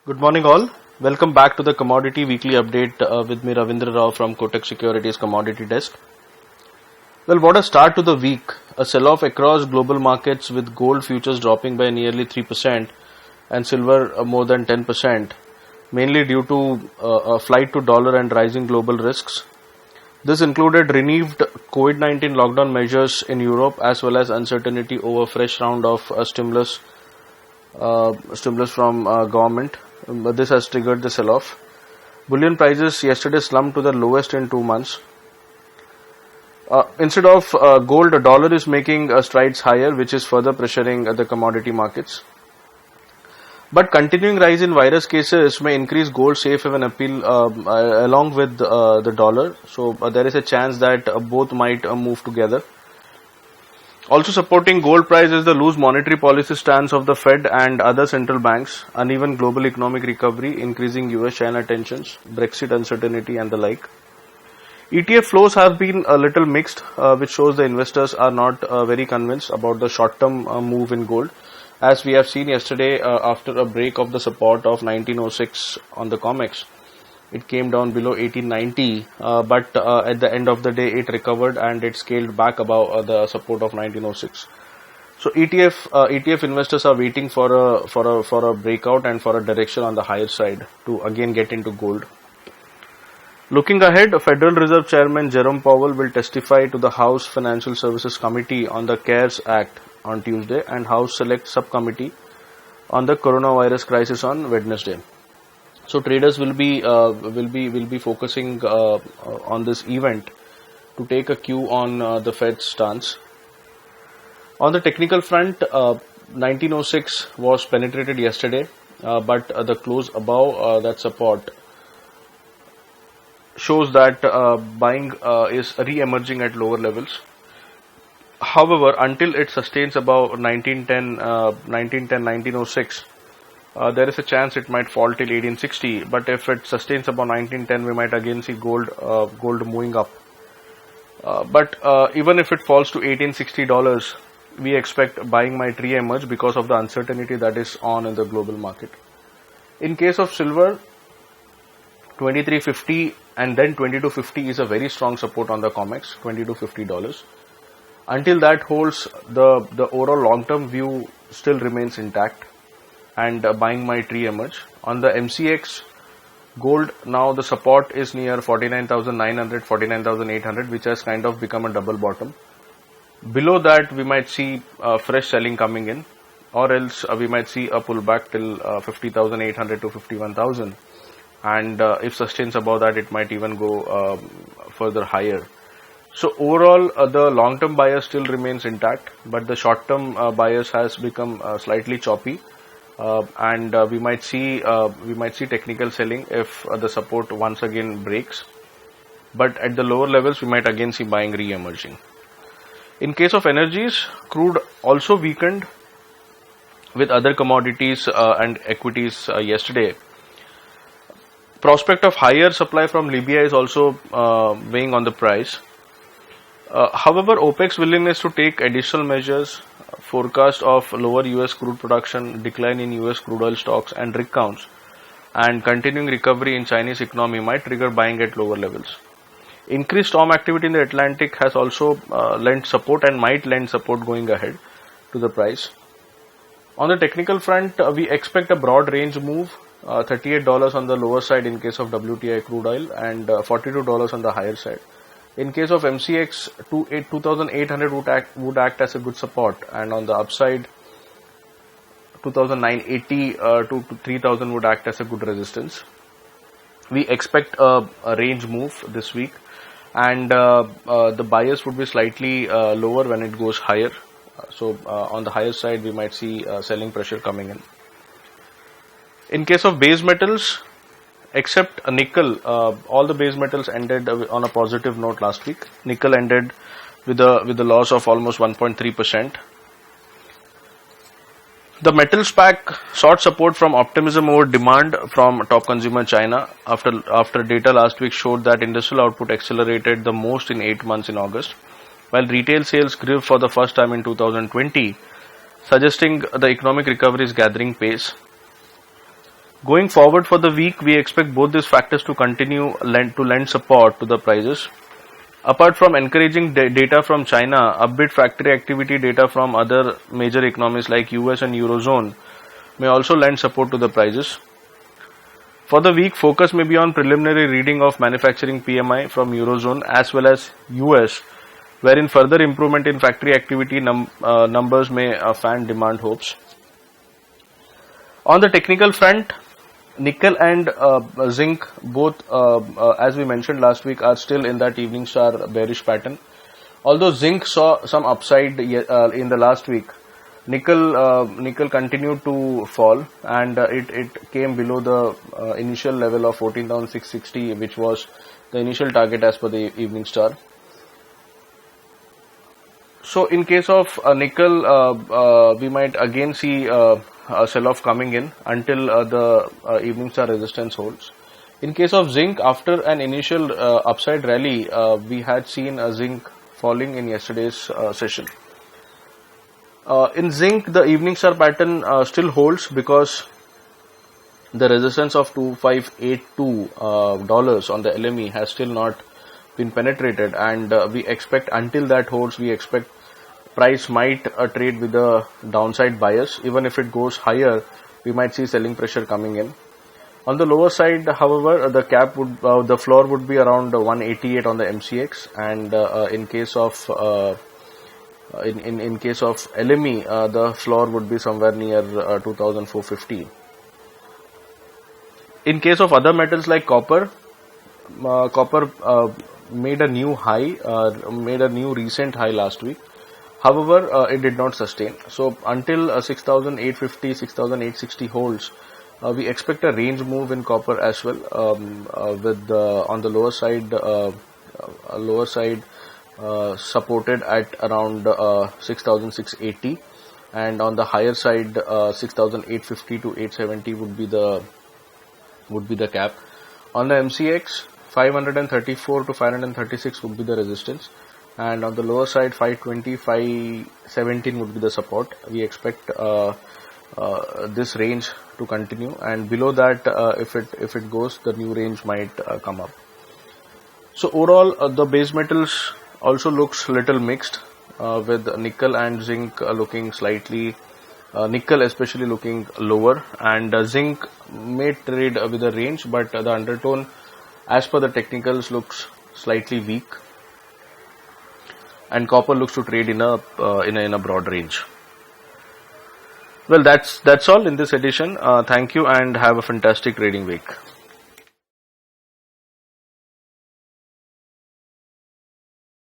Good morning, all. Welcome back to the Commodity Weekly Update with me, Ravindra Rao from Kotak Securities Commodity Desk. Well, what a start to the week. A sell-off across global markets with gold futures dropping by nearly 3% and silver more than 10%, mainly due to a flight to dollar and rising global risks. This included renewed COVID-19 lockdown measures in Europe as well as uncertainty over fresh round of stimulus from government. But this has triggered the sell-off. Bullion prices yesterday slumped to the lowest in 2 months. Instead of gold, the dollar is making strides higher, which is further pressuring the commodity markets. But continuing rise in virus cases may increase gold safe haven appeal along with the dollar. So there is a chance that both might move together. Also supporting gold price is the loose monetary policy stance of the Fed and other central banks, uneven global economic recovery, increasing US-China tensions, Brexit uncertainty and the like. ETF flows have been a little mixed, which shows the investors are not very convinced about the short-term move in gold. As we have seen yesterday, after a break of the support of 1906 on the COMEX, it came down below 1890, but at the end of the day it recovered and it scaled back above the support of 1906. So ETF investors are waiting for a breakout and for a direction on the higher side to again get into gold. Looking ahead, Federal Reserve Chairman Jerome Powell will testify to the House Financial Services Committee on the CARES Act on Tuesday and House Select Subcommittee on the coronavirus crisis on Wednesday. So traders will be focusing on this event to take a cue on the Fed's stance. On the technical front, 1906 was penetrated yesterday, but the close above that support shows that buying is re-emerging at lower levels. However, until it sustains above 1906. There is a chance it might fall till 1860, but if it sustains above 1910, we might again see gold moving up. But even if it falls to $1860, we expect buying might re-emerge because of the uncertainty that is on in the global market. In case of silver, 2350 and then 2250 is a very strong support on the COMEX, $2250. Until that holds, the overall long-term view still remains intact, and buying might re-emerge. On the MCX, gold now the support is near 49,900, 49,800, which has kind of become a double bottom. Below that, we might see fresh selling coming in, or else we might see a pullback till 50,800 to 51,000. And if sustains above that, it might even go further higher. So overall, the long-term bias still remains intact, but the short-term bias has become slightly choppy. And we might see technical selling if the support once again breaks, but at the lower levels we might again see buying re-emerging. In case of energies, crude also weakened with other commodities and equities yesterday. Prospect of higher supply from Libya is also weighing on the price. However, OPEC's willingness to take additional measures, forecast of lower US crude production, decline in US crude oil stocks and rig counts, and continuing recovery in Chinese economy might trigger buying at lower levels. Increased storm activity in the Atlantic has also lent support and might lend support going ahead to the price. On the technical front, we expect a broad range move, $38 on the lower side in case of WTI crude oil and $42 on the higher side. In case of MCX, 2,800 would act as a good support, and on the upside, 2,980 to 3,000 would act as a good resistance. We expect a range move this week, and the bias would be slightly lower when it goes higher. So on the higher side, we might see selling pressure coming in. In case of base metals, except nickel, all the base metals ended on a positive note last week. Nickel ended with a loss of almost 1.3%. The metals pack sought support from optimism over demand from top consumer China after data last week showed that industrial output accelerated the most in 8 months in August, while retail sales grew for the first time in 2020, suggesting the economic recovery is gathering pace. Going forward for the week, we expect both these factors to continue to lend support to the prices. Apart from encouraging data from China, upbeat factory activity data from other major economies like US and Eurozone may also lend support to the prices. For the week, focus may be on preliminary reading of manufacturing PMI from Eurozone as well as US, wherein further improvement in factory activity numbers may fan demand hopes. On the technical front, nickel and zinc, both as we mentioned last week, are still in that evening star bearish pattern. Although zinc saw some upside in the last week, nickel continued to fall, and it came below the initial level of 14,660, which was the initial target as per the evening star. So in case of nickel, we might again see a sell-off coming in until the evening star resistance holds. In case of zinc, after an initial upside rally, we had seen zinc falling in yesterday's session. In zinc, the evening star pattern still holds because the resistance of $2582 on the LME has still not been penetrated, and we expect until that holds, we expect price might trade with a downside bias. Even if it goes higher, we might see selling pressure coming in. On the lower side, however, the cap would the floor would be around 188 on the MCX, and in case of in case of LME, the floor would be somewhere near 2450. In case of other metals like copper, made a new high, made a new recent high last week. However, it did not sustain. So until 6,850, 6,860 holds, we expect a range move in copper as well, with on the lower side supported at around 6,680, and on the higher side 6,850 to 870 would be the cap. On the MCX, 534 to 536 would be the resistance, and on the lower side 520, 517 would be the support. We expect this range to continue, and below that, if it goes, the new range might come up. So overall, the base metals also looks little mixed, with nickel and zinc looking slightly, nickel especially looking lower, and zinc may trade with a range, but the undertone as per the technicals looks slightly weak, and copper looks to trade in a broad range. Well, that's all in this edition. Thank you and have a fantastic trading week.